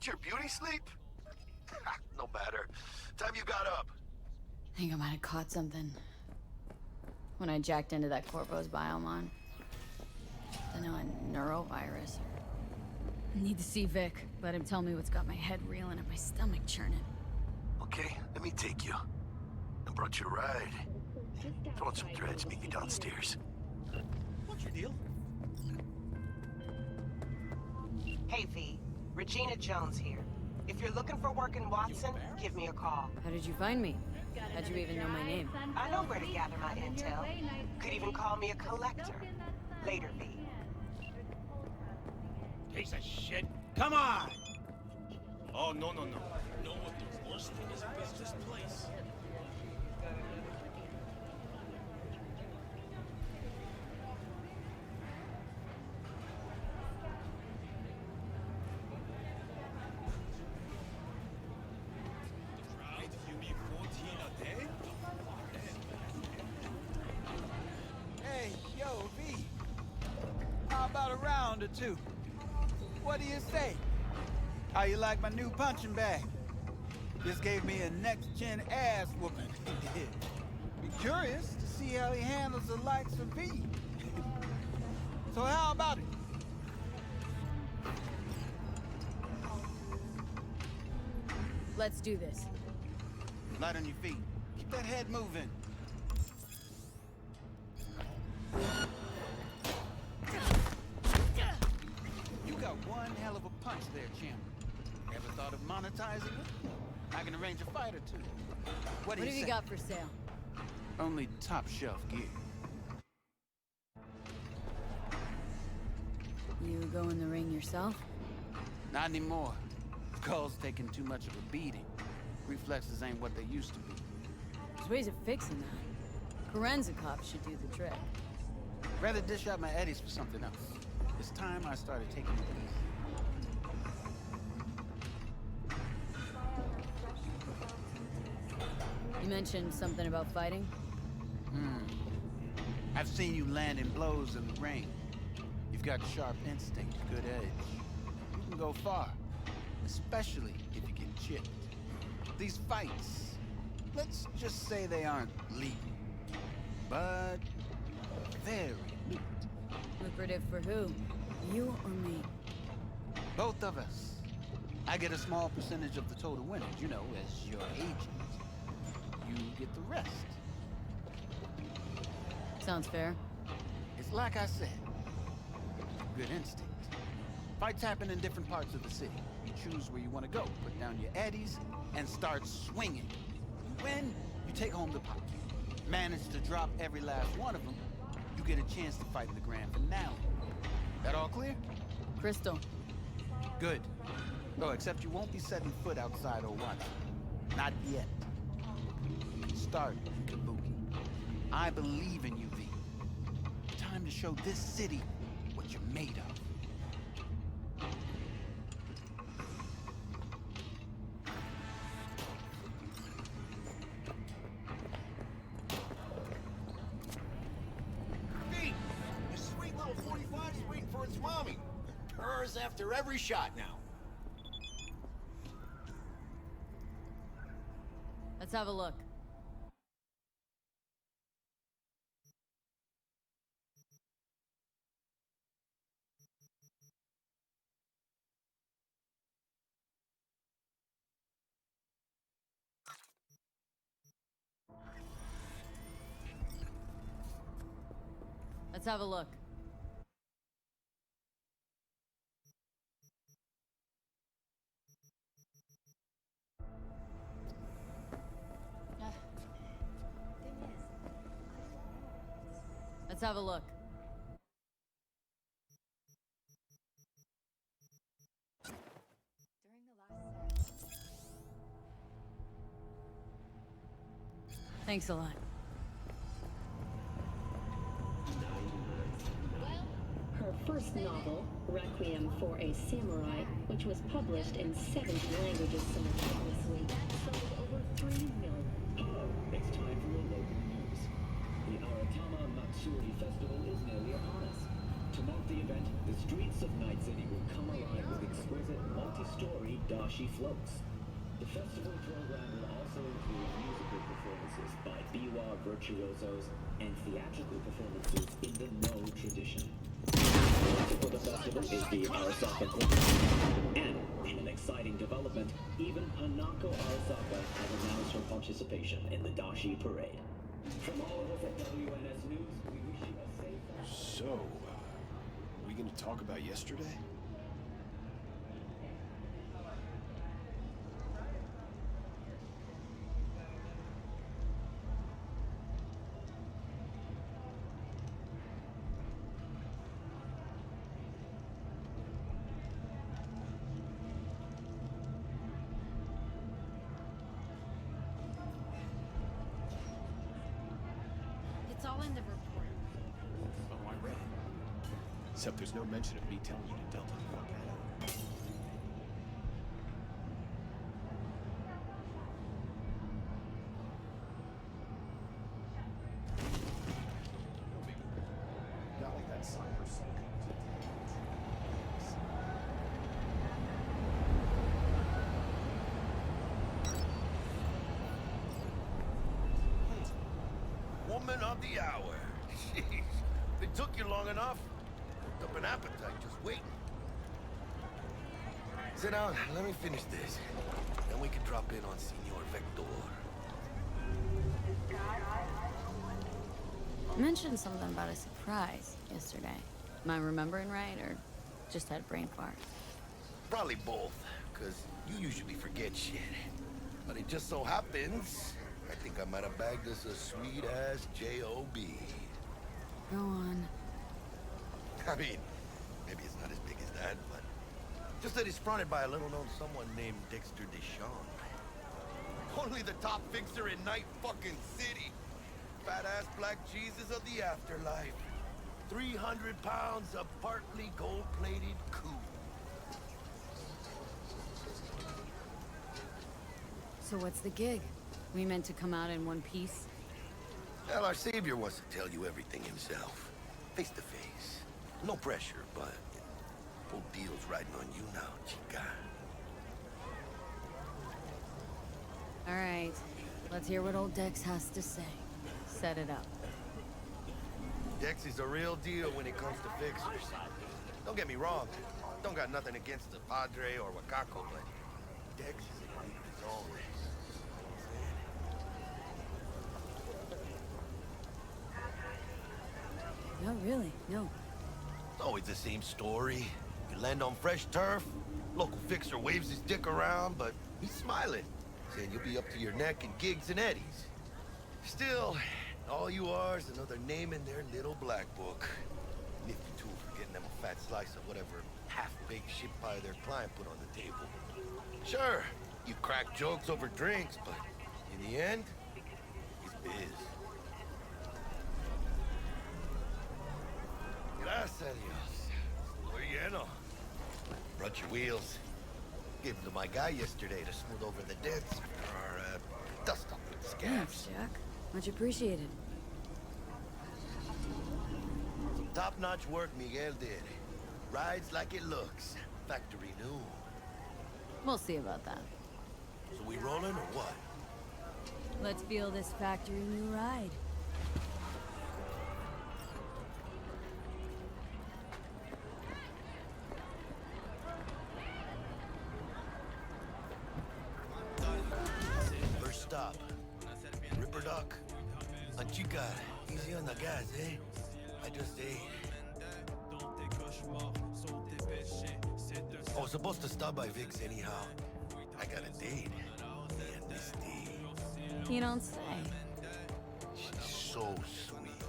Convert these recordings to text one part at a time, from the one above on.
your beauty sleep? No matter. Time you got up. I think I might have caught something when I jacked into that Corvo's biomon. I know, a neurovirus. Need to see Vic. Let him tell me what's got my head reeling and my stomach churning. Okay, let me take you. I brought you a ride. Throw on some threads, meet me downstairs. What's your deal? Hey V, Regina Jones here. If you're looking for work in Watson, give me a call. How did you find me? How'd you even know my name? I know where to gather my intel. Could even call me a collector. Later, V. Piece of shit. Come on! Oh, no. You know what the worst thing is about this place? Right? You mean 14 a day? Hey, yo, V. How about a round or two? What do you say? How you like my new punching bag? Just gave me a next-gen ass whooping. Be curious to see how he handles the likes of V. So how about it? Let's do this. Light on your feet. Keep that head moving. You got one hell of a punch there, champ. Ever thought of monetizing it? I can arrange a fight or two. What What have you got for sale? Only top shelf gear. You go in the ring yourself? Not anymore. Skull's taking too much of a beating. Reflexes ain't what they used to be. There's ways of fixing that. Karen's a cop should do the trick. Rather dish out my eddies for something else. It's time I started taking it easy. You mentioned something about fighting? I've seen you landing blows in the ring. You've got sharp instinct, good edge. You can go far, especially if you get chipped. These fights, let's just say they aren't legal, but very lucrative. Lucrative for who? You or me? Both of us. I get a small percentage of the total winnings, you know, as your agent. You get the rest. Sounds fair. It's like I said, good instinct. Fights happen in different parts of the city. You choose where you want to go, put down your addies, and start swinging. When you take home the pot, manage to drop every last one of them, you get a chance to fight in the grand finale. That all clear? Crystal. Good. Oh, except you won't be setting foot outside Owatsu. Not yet. Start in Kabuki. I believe in you, V. Time to show this city what you're made of. V, this sweet little 45's waiting for its mommy. Purrs after every shot now. Let's have a look. Let's have a look. Let's have a look. Thanks a lot. Her first novel, Requiem for a Samurai, which was published in 70 languages simultaneously, sold over 3 million. It's time for your local news. The Aratama Matsuri Festival is nearly upon us. To mark the event, the streets of Night City will come alive with exquisite multi-story dashi floats. The festival program will also include musical performances by biwa virtuosos and theatrical performances in the No tradition. For the festival is the Arasaka Quartet. And in an exciting development, even Hanako Arasaka has announced her participation in the Dashi Parade. From all of us at WNS News, we wish you a safe... So, we gonna talk about yesterday? It's all in the report. Oh, I read it. Except there's no mention of me telling you to Delta the fuck out. Not like that cyber Woman of the hour. Jeez. It took you long enough. Cooked up an appetite just waiting. Sit down, let me finish this. Then we can drop in on Senor Vector. You mentioned something about a surprise yesterday. Am I remembering right, or just had a brain fart? Probably both, because you usually forget shit. But it just so happens, I think I might have bagged us a sweet-ass J.O.B. Go on. I mean, maybe it's not as big as that, but just that it's fronted by a little-known someone named Dexter Deshawn. Only the top fixer in Night fucking City. Fat-ass black Jesus of the afterlife. 300 pounds of partly gold-plated coup. So what's the gig? We meant to come out in one piece? Well, our savior wants to tell you everything himself. Face to face. No pressure, but whole deal's riding on you now, chica. All right, let's hear what old Dex has to say. Set it up. Dex is a real deal when it comes to fixers. Don't get me wrong. Don't got nothing against the Padre or Wakako, but Dex is a league of his own. No, really, no. It's always the same story. You land on fresh turf, local fixer waves his dick around, but he's smiling, saying you'll be up to your neck in gigs and eddies. Still, all you are is another name in their little black book. Nifty tool for getting them a fat slice of whatever half-baked shit pie their client put on the table. Sure, you crack jokes over drinks, but in the end, it's biz. Gracias a Dios. We're lleno. Brought your wheels. Gave them to my guy yesterday to smooth over the dents or dust up the scabs. Thanks, Jack. Much appreciated. Some top-notch work Miguel did. Rides like it looks. Factory new. We'll see about that. So we rolling or what? Let's feel this factory new ride. First stop. Ripper Duck. Chica, easy on the gas, eh? I just ate. I was supposed to stop by Vic's anyhow. I got a date. Me and Misty. You don't say. She's so sweet.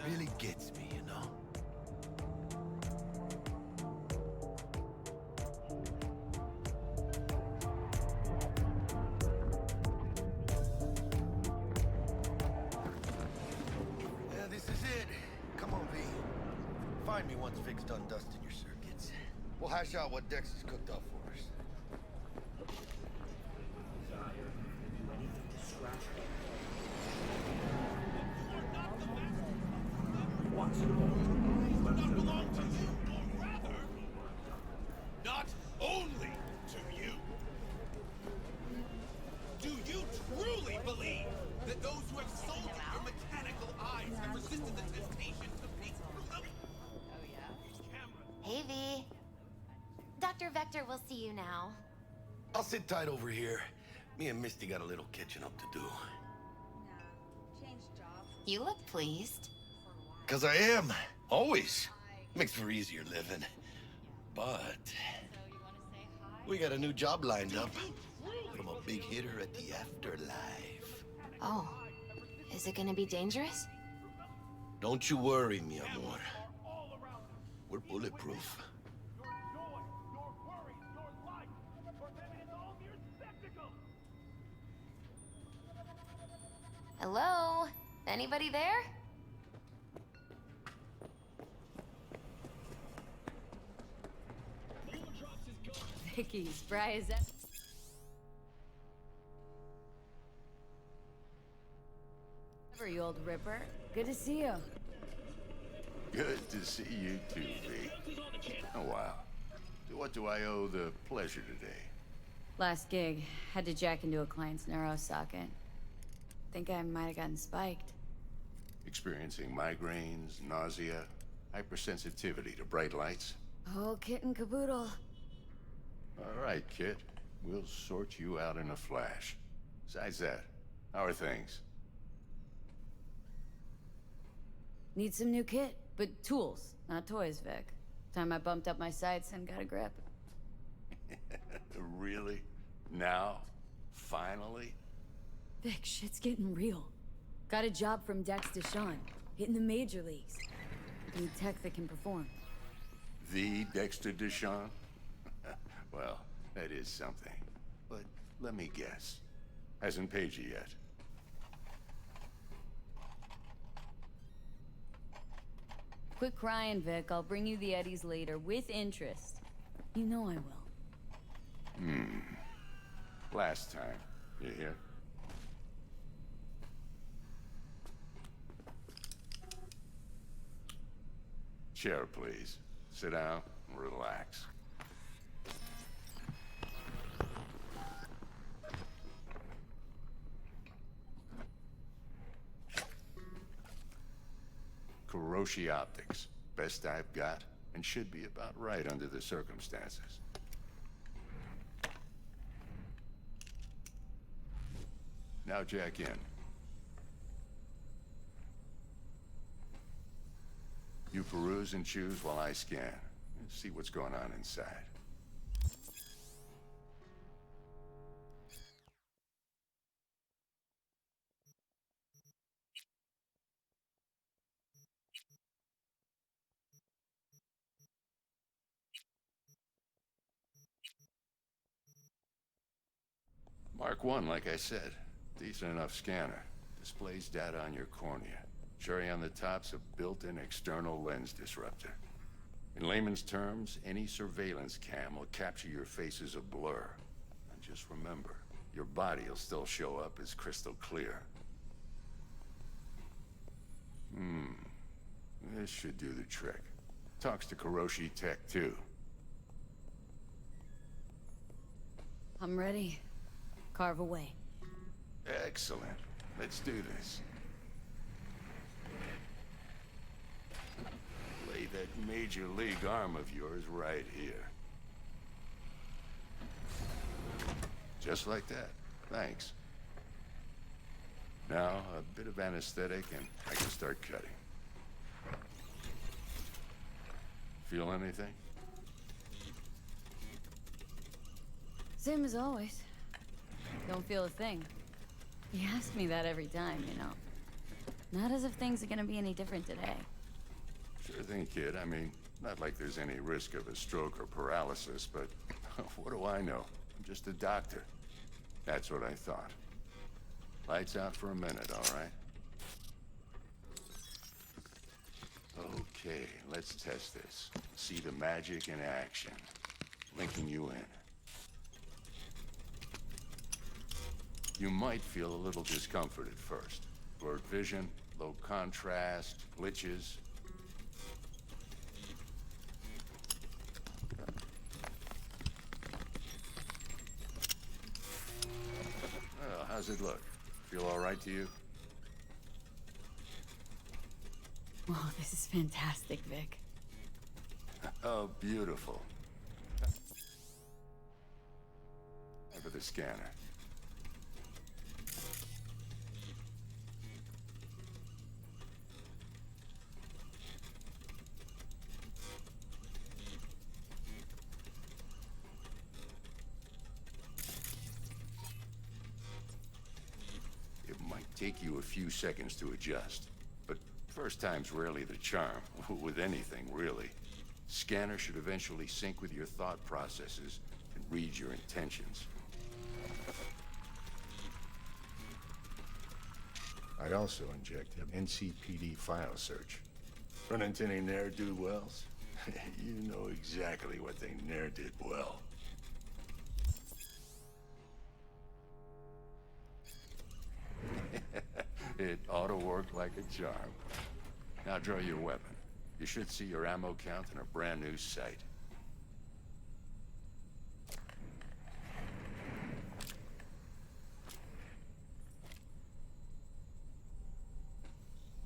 Really gets me, you know? Yeah, this is it. Come on, V. Find me once Vic's done dusting your circuits. We'll hash out what Dex has cooked up for us. Watson, you must belong to you. Dr. Vector will see you now. I'll sit tight over here. Me and Misty got a little catching up to do. You look pleased. 'Cause I am. Always. Makes for easier living. But we got a new job lined up from a big hitter at the afterlife. Oh, is it gonna be dangerous? Don't you worry, mi amor. We're bulletproof. Hello? Anybody there? Vicky, spry as that. Ever, you old ripper. Good to see you. Good to see you too, V. Oh, wow. To what do I owe the pleasure today? Last gig, had to jack into a client's neuro socket. Think I might have gotten spiked. Experiencing migraines, nausea, hypersensitivity to bright lights? Oh, kit and caboodle. All right, kid. We'll sort you out in a flash. Besides that, how are things? Need some new kit, but tools, not toys, Vic. Time I bumped up my sights and got a grip. Really? Now? Finally? Vic, shit's getting real. Got a job from Dex Deshawn, hitting the major leagues. Need tech that can perform. The Dexter Deshawn? Well, that is something. But let me guess. Hasn't paid you yet. Quit crying, Vic. I'll bring you the eddies later, with interest. You know I will. Last time. You hear? Chair, please. Sit down and relax. Kuroshi Optics. Best I've got, and should be about right under the circumstances. Now jack in. You peruse and choose while I scan. See what's going on inside. Mark 1, like I said. Decent enough scanner. Displays data on your cornea. Cherry on the top's a built-in external lens disruptor. In layman's terms, any surveillance cam will capture your face as a blur. And just remember, your body will still show up as crystal clear. This should do the trick. Talks to Kuroshi Tech, too. I'm ready. Carve away. Excellent. Let's do this. Lay that major league arm of yours right here. Just like that. Thanks. Now, a bit of anesthetic and I can start cutting. Feel anything? Same as always. Don't feel a thing. You ask me that every time, you know. Not as if things are gonna be any different today. Sure thing, kid. I mean, not like there's any risk of a stroke or paralysis, but what do I know? I'm just a doctor. That's what I thought. Lights out for a minute, all right? Okay, let's test this. See the magic in action. Linking you in. You might feel a little discomfort at first. Blurred vision, low contrast, glitches. Well, how's it look? Feel all right to you? Oh, this is fantastic, Vic. Oh, beautiful. the scanner. It might take you a few seconds to adjust, but first time's rarely the charm, with anything, really. Scanner should eventually sync with your thought processes and read your intentions. I'd also inject an NCPD file search. Run into any ne'er-do-wells? You know exactly what they ne'er did well. It ought to work like a charm. Now draw your weapon. You should see your ammo count in a brand new sight.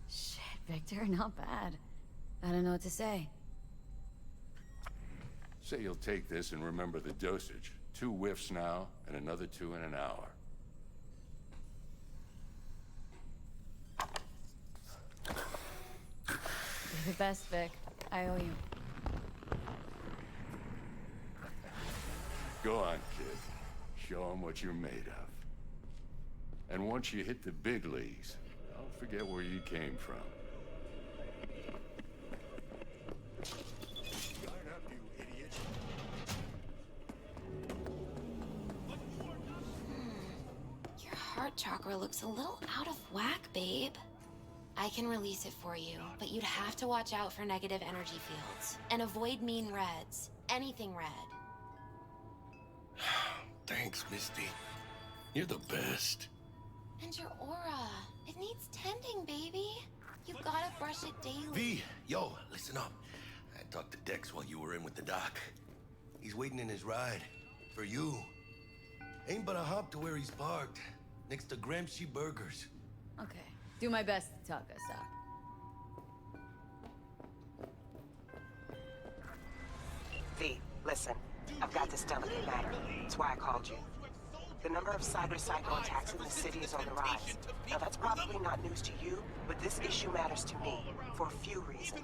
Shit, Victor, not bad. I don't know what to say. Say you'll take this and remember the dosage. 2 whiffs now, and another 2 in an hour. You're the best, Vic. I owe you. Go on, kid. Show them what you're made of. And once you hit the big leagues, don't forget where you came from. Your heart chakra looks a little out of whack, babe. I can release it for you, but you'd have to watch out for negative energy fields. And avoid mean reds. Anything red. Thanks, Misty. You're the best. And your aura. It needs tending, baby. You've gotta brush it daily. V, yo, listen up. I talked to Dex while you were in with the doc. He's waiting in his ride. For you. Ain't but a hop to where he's parked. Next to Gramsci Burgers. Okay. Do my best to talk us up. V, listen. I've got this delicate matter. That's why I called you. The number of cyber-psycho attacks in the city is on the rise. Now, that's probably not news to you, but this issue matters to me for a few reasons.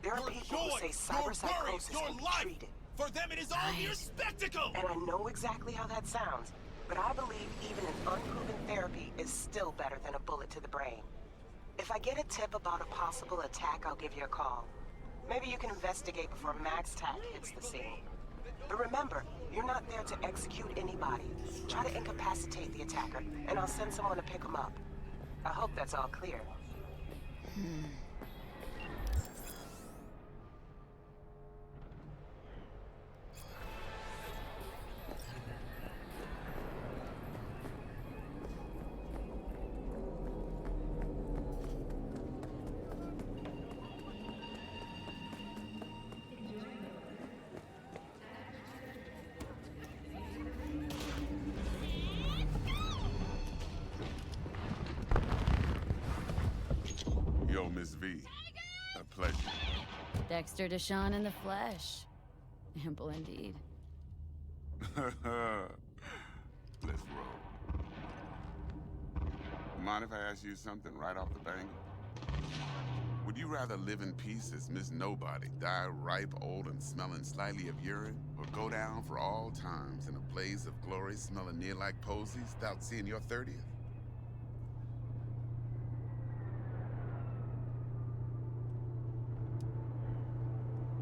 There are people who say cyber-psychosis can be treated. For them, it is all mere spectacle! And I know exactly how that sounds, but I believe even an unproven therapy is still better than a bullet to the brain. If I get a tip about a possible attack, I'll give you a call. Maybe you can investigate before Max Tack hits the scene. But remember, you're not there to execute anybody. Try to incapacitate the attacker, and I'll send someone to pick him up. I hope that's all clear. Yo, Miss V. A pleasure. Dexter Deshawn in the flesh. Ample indeed. Let's roll. Mind if I ask you something right off the bang? Would you rather live in peace as Miss Nobody, die ripe, old, and smelling slightly of urine, or go down for all times in a blaze of glory smelling near like posies without seeing your 30th?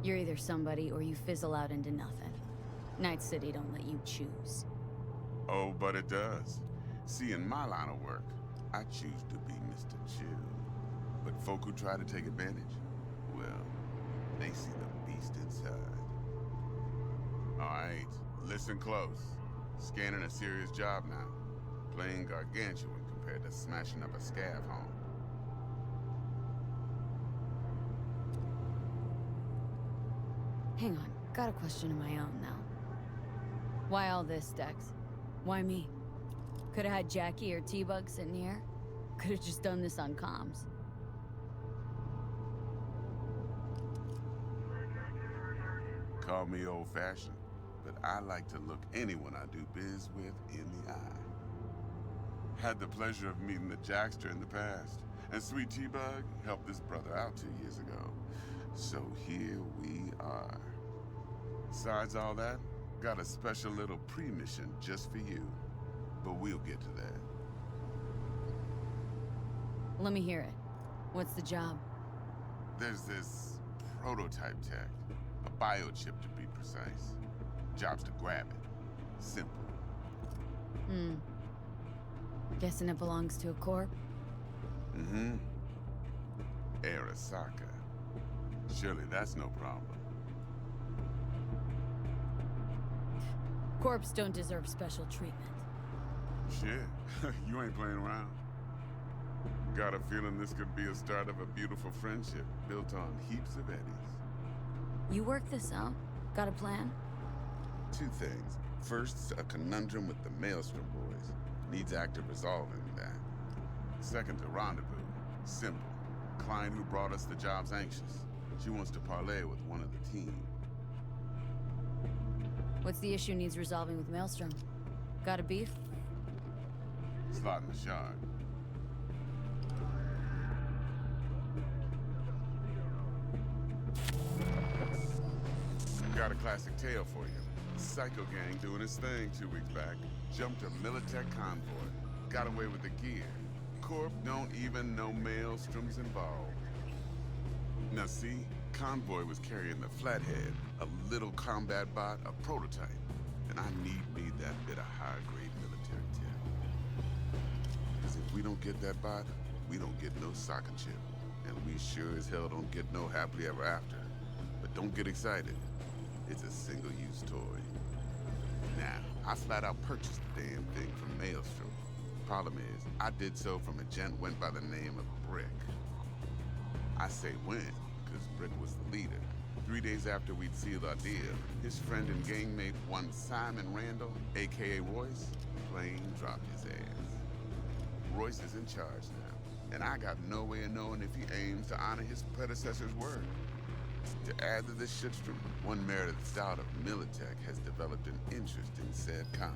You're either somebody or you fizzle out into nothing. Night City don't let you choose. Oh, but it does. See, in my line of work, I choose to be Mr. Chill. But folk who try to take advantage, well, they see the beast inside. All right, listen close. Scanning a serious job now. Playing gargantuan compared to smashing up a scav home. Hang on, got a question of my own now. Why all this, Dex? Why me? Could've had Jackie or T-Bug sitting here. Could've just done this on comms. Call me old-fashioned, but I like to look anyone I do biz with in the eye. Had the pleasure of meeting the Jackster in the past, and Sweet T-Bug helped this brother out 2 years ago. So here we are. Besides all that, got a special little pre-mission just for you. But we'll get to that. Let me hear it. What's the job? There's this prototype tech, a biochip to be precise. Job's to grab it. Simple. Guessing it belongs to a corp? Mm-hmm. Arasaka. Surely that's no problem. Corps don't deserve special treatment. Shit, you ain't playing around. Got a feeling this could be a start of a beautiful friendship built on heaps of eddies. You work this out? Got a plan? 2 things. First, a conundrum with the Maelstrom boys. Needs active resolving that. Second, a rendezvous. Simple. Client who brought us the job's anxious. She wants to parlay with one of the team. What's the issue needs resolving with Maelstrom? Got a beef? Slot in the shard. Got a classic tale for you. Psycho gang doing his thing 2 weeks back. Jumped a Militech convoy. Got away with the gear. Corp don't even know Maelstrom's involved. Now see, convoy was carrying the Flathead, a little combat bot, a prototype. And I need that bit of high-grade military tech. Because if we don't get that bot, we don't get no socket chip. And we sure as hell don't get no happily ever after. But don't get excited. It's a single-use toy. Now, I flat out purchased the damn thing from Maelstrom. Problem is, I did so from a gent went by the name of Brick. I say when, because Brick was the leader. 3 days after we'd sealed our deal, his friend and gangmate, one Simon Randall, aka Royce, plain dropped his ass. Royce is in charge now, and I got no way of knowing if he aims to honor his predecessor's word. To add to this shitstorm, one merited stout of Militech has developed an interest in said convoy.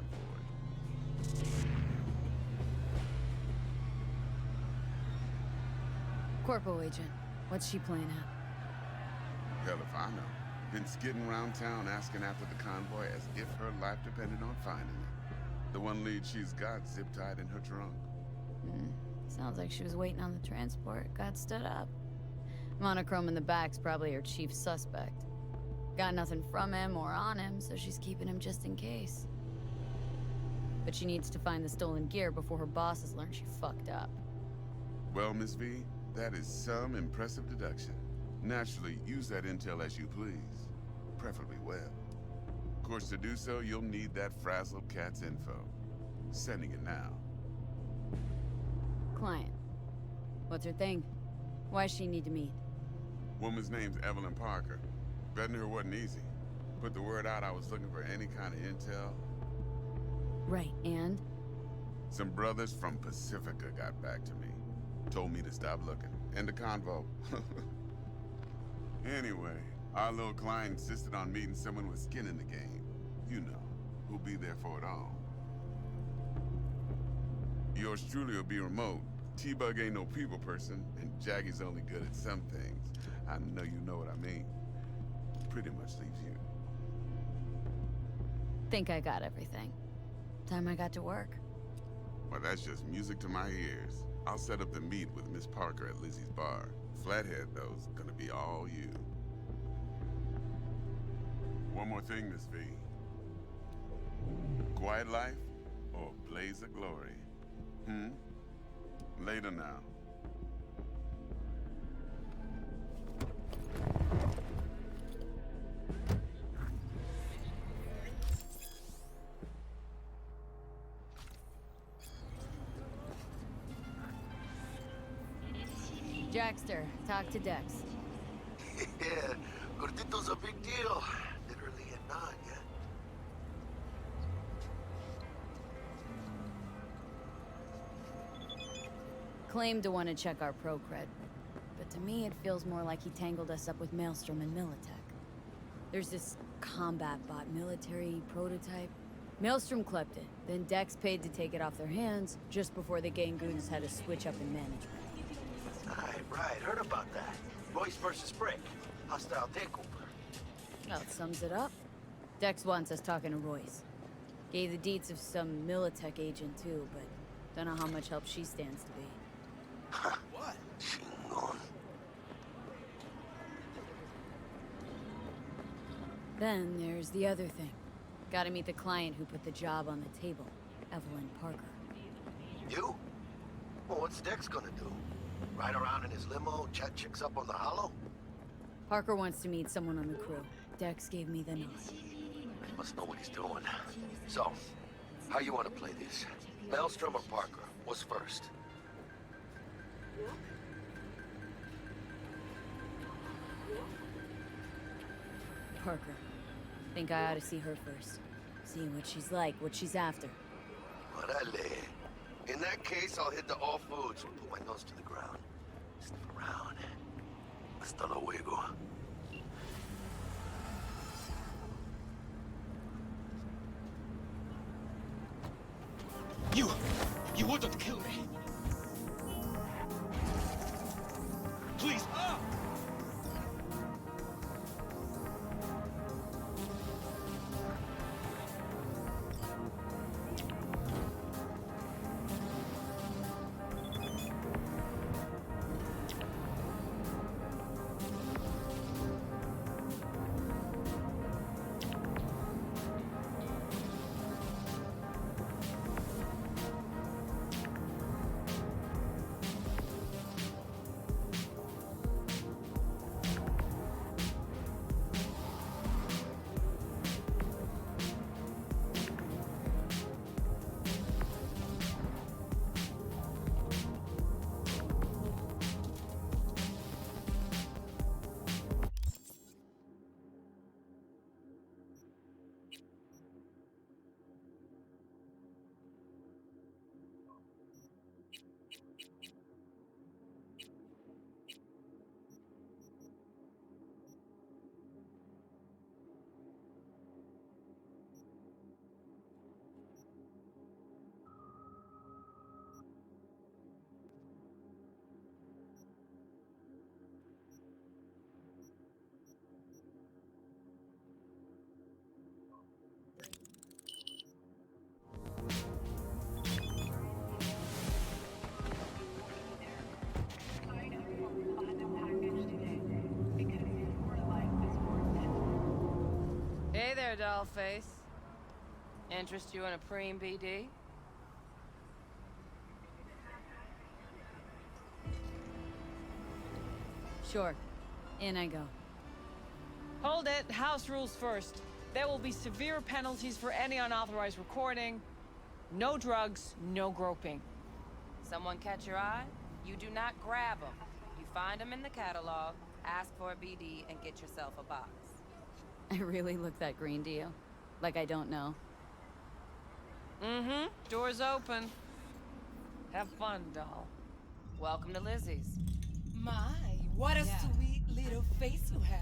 Corpo agent. What's she playing at? Hell if I know. Been skidding around town asking after the convoy as if her life depended on finding it. The one lead she's got zip-tied in her trunk. Sounds like she was waiting on the transport. Got stood up. Monochrome in the back's probably her chief suspect. Got nothing from him or on him, so she's keeping him just in case. But she needs to find the stolen gear before her bosses learn she fucked up. Well, Miss V, that is some impressive deduction. Naturally, use that intel as you please. Preferably well. Of course, to do so, you'll need that frazzled cat's info. Sending it now. Client. What's her thing? Why does she need to meet? Woman's name's Evelyn Parker. Betting her wasn't easy. Put the word out I was looking for any kind of intel. Right, and? Some brothers from Pacifica got back to me. Told me to stop looking. End of convo. Anyway, our little client insisted on meeting someone with skin in the game. You know, who'll be there for it all. Yours truly will be remote. T-Bug ain't no people person, and Jaggy's only good at some things. I know you know what I mean. Pretty much leaves you. Think I got everything. Time I got to work. Well, that's just music to my ears. I'll set up the meet with Miss Parker at Lizzie's bar. Flathead, though's gonna be all you. One more thing, Miss V. Quiet life or blaze of glory? Later now. Jackster, talk to Dex. Yeah, Gordito's a big deal. Literally a nod, yeah. Claimed to want to check our pro cred, but to me it feels more like he tangled us up with Maelstrom and Militech. There's this combat bot military prototype. Maelstrom clept it, then Dex paid to take it off their hands just before the Gangoons had a switch up in management. Right, heard about that. Royce versus Brick. Hostile takeover. Well, it sums it up. Dex wants us talking to Royce. Gave the deets of some Militech agent too, but don't know how much help she stands to be. What? Chingon. Then there's the other thing. Gotta meet the client who put the job on the table, Evelyn Parker. You? Well, what's Dex gonna do? Ride around in his limo, chat chicks up on the hollow? Parker wants to meet someone on the crew. Dex gave me the nod. He must know what he's doing. So, how you want to play this? Maelstrom or Parker? What's first? Parker. Think I ought to see her first. See what she's like, what she's after. Orale. In that case, I'll hit the all foods and put my nose to the ground. Sniff around. Hasta luego. You wouldn't kill me. Please. Hey there, dollface. Interest you in a preem BD? Sure. In I go. Hold it. House rules first. There will be severe penalties for any unauthorized recording. No drugs, no groping. Someone catch your eye? You do not grab them. You find them in the catalog, ask for a BD, and get yourself a box. I really look that green to you? Like I don't know. Mm-hmm. Door's open. Have fun, doll. Welcome to Lizzie's. My, what a sweet little face you have.